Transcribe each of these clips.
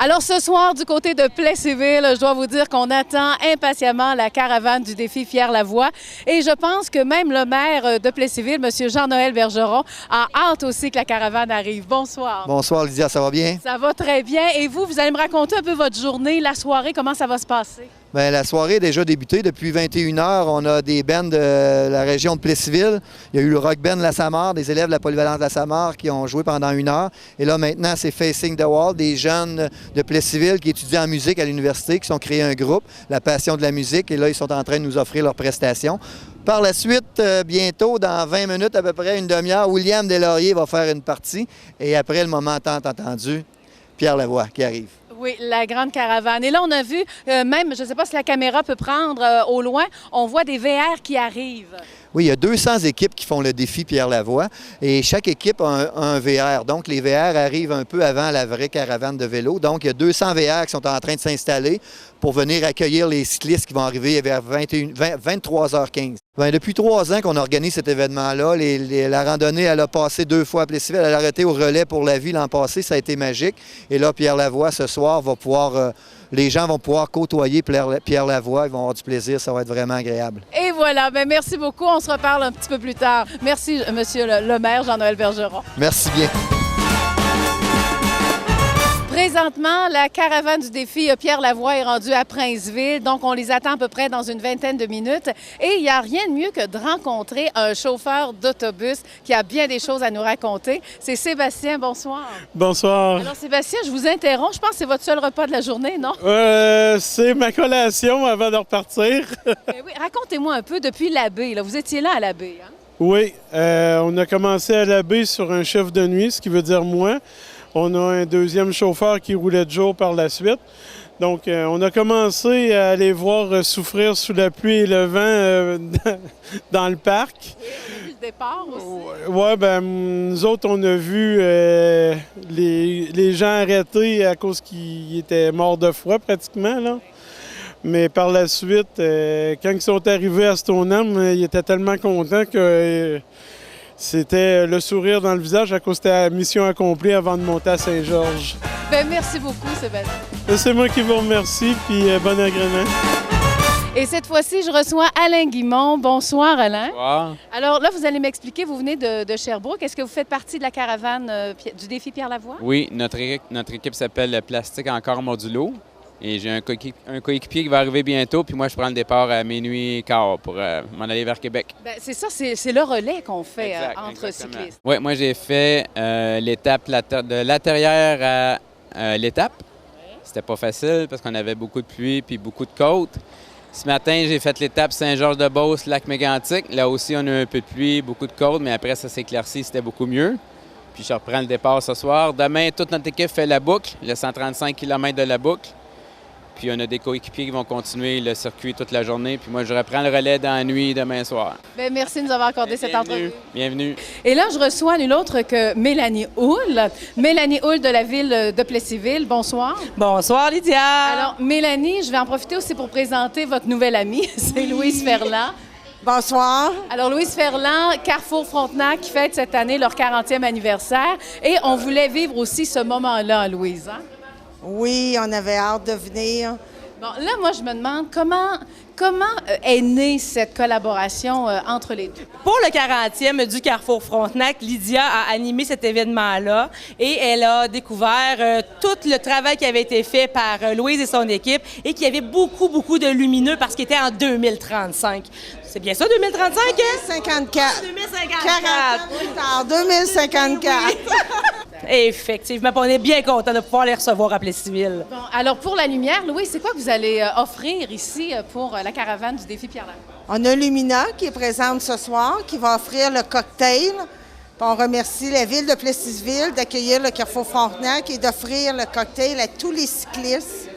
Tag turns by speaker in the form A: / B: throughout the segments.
A: Alors ce soir, du côté de Plessisville, je dois vous dire qu'on attend impatiemment la caravane du défi Pierre-Lavoie. Et je pense que même le maire de Plessisville, M. Jean-Noël Bergeron, a hâte aussi que la caravane arrive. Bonsoir.
B: Bonsoir Lydia, ça va bien?
A: Ça va très bien. Et vous allez me raconter un peu votre journée, la soirée, comment ça va se passer?
B: Bien, la soirée a déjà débuté. Depuis 21 h, on a des bands de la région de Plessisville. Il y a eu le rock band La Samar, des élèves de la polyvalente de La Samar qui ont joué pendant 1 heure. Et là, maintenant, c'est Facing the Wall, des jeunes de Plessisville qui étudient en musique à l'université, qui sont créés un groupe, La Passion de la musique. Et là, ils sont en train de nous offrir leurs prestations. Par la suite, bientôt, dans 20 minutes, à peu près une demi-heure, William Deslauriers va faire une partie. Et après le moment tant attendu, Pierre-Lavoie qui arrive.
A: Oui, la grande caravane. Et là, on a vu, même, je ne sais pas si la caméra peut prendre au loin, on voit des VR qui arrivent.
B: Oui, il y a 200 équipes qui font le défi Pierre-Lavoie et chaque équipe a un VR. Donc, les VR arrivent un peu avant la vraie caravane de vélo. Donc, il y a 200 VR qui sont en train de s'installer pour venir accueillir les cyclistes qui vont arriver vers 23h15. Bien, depuis 3 ans qu'on organise cet événement-là, la randonnée, elle a passé 2 fois à Plessisville. Elle a arrêté au relais pour la vie l'an passé, ça a été magique. Et là, Pierre-Lavoie, ce soir, va pouvoir... les gens vont pouvoir côtoyer Pierre-Lavoie, ils vont avoir du plaisir, ça va être vraiment agréable.
A: Et voilà, bien, merci beaucoup, on se reparle un petit peu plus tard. Merci, Monsieur le maire Jean-Noël Bergeron.
B: Merci bien.
A: Présentement, la caravane du défi Pierre-Lavoie est rendue à Princeville, donc on les attend à peu près dans une vingtaine de minutes. Et il n'y a rien de mieux que de rencontrer un chauffeur d'autobus qui a bien des choses à nous raconter. C'est Sébastien, bonsoir.
C: Bonsoir.
A: Alors Sébastien, je vous interromps, je pense que c'est votre seul repas de la journée, non?
C: C'est ma collation avant de repartir.
A: Oui, racontez-moi un peu depuis l'abbé, vous étiez là à l'abbé, hein?
C: Oui, on a commencé à l'abbé sur un chef de nuit, ce qui veut dire moi. On a un deuxième chauffeur qui roulait de jour par la suite. Donc, on a commencé à aller voir souffrir sous la pluie et le vent dans le parc.
A: Oui, on a vu le départ aussi.
C: Oui, bien, nous autres, on a vu les gens arrêtés à cause qu'ils étaient morts de froid pratiquement, là. Mais par la suite, quand ils sont arrivés à Stoneham, ils étaient tellement contents que... c'était le sourire dans le visage à cause de la mission accomplie avant de monter à Saint-Georges.
A: Bien, merci beaucoup, Sébastien.
C: C'est moi qui vous remercie, puis bon agrément.
A: Et cette fois-ci, je reçois Alain Guimond. Bonsoir, Alain.
D: Bonsoir.
A: Alors là, vous allez m'expliquer, vous venez de Sherbrooke. Est-ce que vous faites partie de la caravane du défi Pierre-Lavoie?
D: Oui, notre équipe s'appelle Plastique Encore Modulo. Et j'ai un coéquipier qui va arriver bientôt, puis moi, je prends le départ à minuit et quart pour m'en aller vers Québec.
A: Bien, c'est ça, c'est le relais qu'on fait entre
D: exactement.
A: cyclistes.
D: Oui, moi, j'ai fait l'étape de Laterière à l'étape.
A: Oui.
D: C'était pas facile parce qu'on avait beaucoup de pluie puis beaucoup de côtes. Ce matin, j'ai fait l'étape Saint-Georges-de-Beauce, Lac-Mégantic. Là aussi, on a eu un peu de pluie, beaucoup de côtes, mais après, ça s'éclaircit, c'était beaucoup mieux. Puis je reprends le départ ce soir. Demain, toute notre équipe fait la boucle, le 135 km de la boucle. Puis on a des coéquipiers qui vont continuer le circuit toute la journée. Puis moi, je reprends le relais dans la nuit demain soir.
A: Bien, merci de nous avoir accordé cette entrevue.
D: Bienvenue.
A: Et là, je reçois nul autre que Mélanie Houle. Mélanie Houle de la ville de Plessisville. Bonsoir.
E: Bonsoir, Lydia.
A: Alors, Mélanie, je vais en profiter aussi pour présenter votre nouvelle amie. C'est Louise Ferland.
E: Bonsoir.
A: Alors, Louise Ferland, Carrefour Frontenac, qui fête cette année leur 40e anniversaire. Et on voulait vivre aussi ce moment-là, Louise, hein?
E: Oui, on avait hâte de venir.
A: Bon, là, moi, je me demande comment est née cette collaboration entre les deux?
E: Pour le 40e du Carrefour Frontenac, Lydia a animé cet événement-là et elle a découvert tout le travail qui avait été fait par Louise et son équipe et qu'il y avait beaucoup, beaucoup de lumineux parce qu'il était en 2035. C'est bien ça, 2035, hein?
F: 54.
E: 2054.
F: 40 ans plus tard, 2054.
E: Effectivement, on est bien content de pouvoir les recevoir à Plessisville.
A: Bon, alors, pour la lumière, Louise, c'est quoi que vous allez offrir ici pour la caravane du défi Pierre-Lavoie?
F: On a Lumina qui est présente ce soir, qui va offrir le cocktail. Puis on remercie la ville de Plessisville d'accueillir le Carrefour Frontenac et d'offrir le cocktail à tous les cyclistes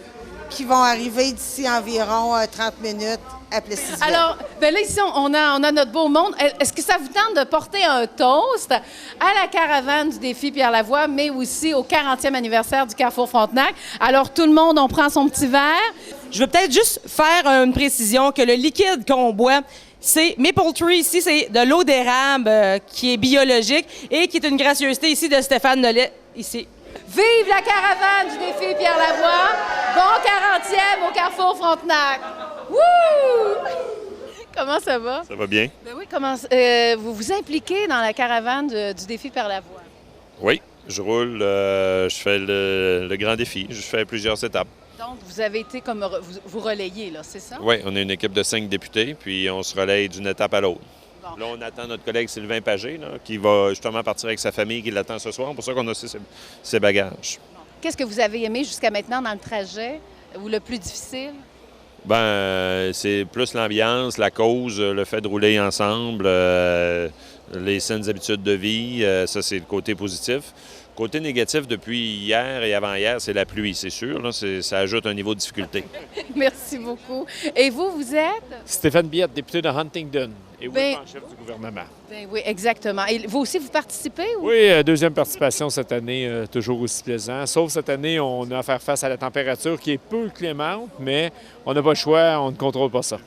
F: qui vont arriver d'ici environ 30 minutes à Plessisville.
A: Alors, bien là, ici, on a notre beau monde. Est-ce que ça vous tente de porter un toast à la caravane du défi Pierre-Lavoie, mais aussi au 40e anniversaire du Carrefour Frontenac? Alors, tout le monde, on prend son petit verre.
E: Je veux peut-être juste faire une précision que le liquide qu'on boit, c'est Maple Tree. Ici, c'est de l'eau d'érable qui est biologique et qui est une gracieuseté ici de Stéphane Nollet, ici.
A: Vive la caravane du défi Pierre Lavoie! Bon 40e au Carrefour Frontenac! Wouh! Comment ça va?
G: Ça va bien?
A: Ben oui, vous vous impliquez dans la caravane du défi Pierre Lavoie?
G: Oui, je roule, je fais le grand défi. Je fais plusieurs étapes.
A: Donc, vous avez été comme vous relayez, là, c'est ça?
G: Oui, on est une équipe de 5 députés, puis on se relaye d'une étape à l'autre.
A: Bon.
G: Là, on attend notre collègue Sylvain Pagé, là, qui va justement partir avec sa famille, qui l'attend ce soir. C'est pour ça qu'on a aussi ses bagages.
A: Qu'est-ce que vous avez aimé jusqu'à maintenant dans le trajet, ou le plus difficile?
G: Ben, c'est plus l'ambiance, la cause, le fait de rouler ensemble, les saines habitudes de vie, ça c'est le côté positif. Côté négatif, depuis hier et avant-hier, c'est la pluie, c'est sûr. Là, ça ajoute un niveau de difficulté.
A: Merci beaucoup. Et vous êtes?
H: Stéphane Biette, député de Huntingdon et
A: Ben-
H: chef du gouvernement.
A: Ben oui, exactement. Et vous aussi, vous participez? Ou?
H: Oui, deuxième participation cette année, toujours aussi plaisant. Sauf cette année, on a à faire face à la température qui est peu clémente, mais on n'a pas le choix, on ne contrôle pas ça.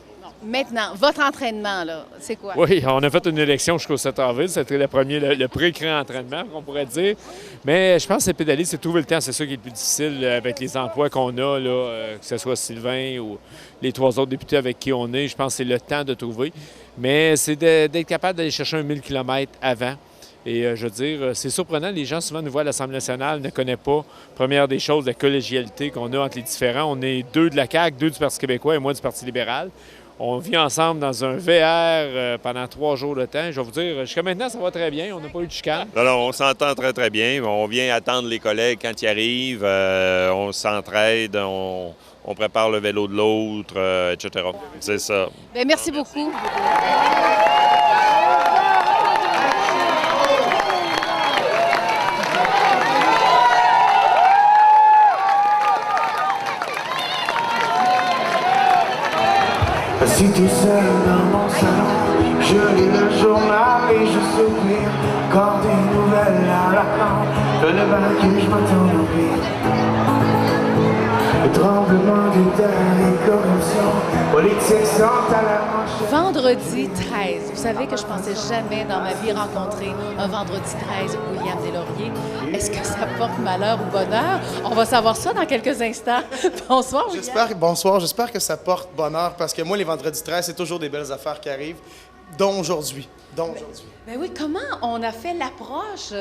A: Maintenant, votre entraînement, là, c'est quoi?
H: Oui, on a fait une élection jusqu'au 7 avril. C'était le pré-entraînement, qu'on pourrait dire. Mais je pense que c'est pédaler, c'est trouver le temps. C'est ça qui est le plus difficile avec les emplois qu'on a, là, que ce soit Sylvain ou les 3 autres députés avec qui on est. Je pense que c'est le temps de trouver. Mais c'est d'être capable d'aller chercher 1000 km avant. Et je veux dire, c'est surprenant. Les gens souvent nous voient à l'Assemblée nationale, ne connaissent pas, première des choses, la collégialité qu'on a entre les différents. On est 2 de la CAQ, 2 du Parti québécois et moi du Parti libéral. On vit ensemble dans un VR pendant 3 jours de temps. Je vais vous dire, jusqu'à maintenant, ça va très bien. On n'a pas eu de chicane.
G: Alors, on s'entend très, très bien. On vient attendre les collègues quand ils arrivent. On s'entraide, on prépare le vélo de l'autre, etc. C'est ça.
A: Bien, merci beaucoup.
I: Assis tout seul dans mon salon, je lis le journal et je soupire quand des nouvelles à la fin de le vaincu, je m'attends d'ouvrir. Le tremblement de terre et corruption, politique sont à la manche.
A: Vendredi 13. Vous savez que je pensais jamais dans ma vie rencontrer un vendredi 13 William Deslauriers. Est-ce que ça porte malheur ou bonheur? On va savoir ça dans quelques instants. Bonsoir, William.
J: Bonsoir, j'espère que ça porte bonheur parce que moi, les vendredis 13, c'est toujours des belles affaires qui arrivent, dont aujourd'hui.
A: Ben oui, comment on a fait l'approche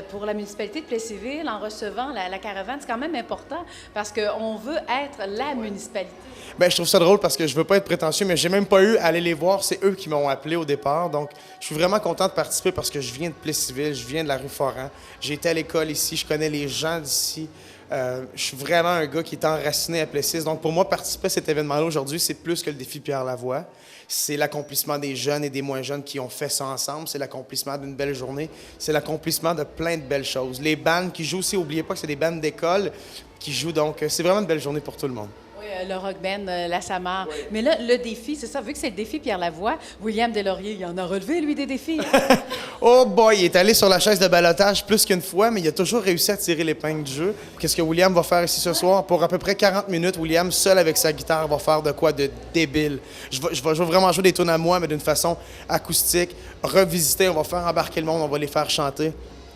A: pour la municipalité de Plessisville en recevant la caravane? C'est quand même important parce qu'on veut être la municipalité.
J: Bien, je trouve ça drôle parce que je veux pas être prétentieux, mais j'ai même pas eu à aller les voir. C'est eux qui m'ont appelé au départ. Donc, je suis vraiment content de participer parce que je viens de Plessisville, je viens de la rue Foran. J'ai été à l'école ici, je connais les gens d'ici. Je suis vraiment un gars qui est enraciné à Plessis. Donc, pour moi, participer à cet événement-là aujourd'hui, c'est plus que le défi Pierre Lavoie. C'est l'accomplissement des jeunes et des moins jeunes qui ont fait ça ensemble. C'est l'accomplissement d'une belle journée. C'est l'accomplissement de plein de belles choses. Les bandes qui jouent aussi, n'oubliez pas que c'est des bandes d'école qui jouent. Donc, c'est vraiment une belle journée pour tout le monde.
A: Oui, le Rock Band, la Samar. Oui. Mais là, le défi, c'est ça. Vu que c'est le défi Pierre Lavoie, William Deslauriers, il en a relevé, lui, des défis. Hein?
J: Oh boy, il est allé sur la chaise de balotage plus qu'une fois, mais il a toujours réussi à tirer l'épingle du jeu. Qu'est-ce que William va faire ici ce soir? Pour à peu près 40 minutes, William, seul avec sa guitare, va faire de quoi de débile. Je vais vraiment jouer des tunes à moi, mais d'une façon acoustique, revisiter. On va faire embarquer le monde, on va les faire chanter.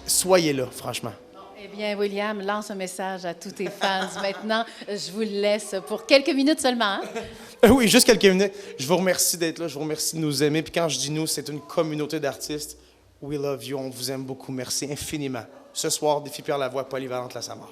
J: Soyez là, franchement.
A: Eh bien, William, lance un message à tous tes fans. Maintenant, je vous le laisse pour quelques minutes seulement. Hein?
J: Oui, juste quelques minutes. Je vous remercie d'être là, je vous remercie de nous aimer. Puis quand je dis nous, c'est une communauté d'artistes. We love you, on vous aime beaucoup. Merci infiniment. Ce soir, défi Pierre Lavoie, polyvalente la Samar.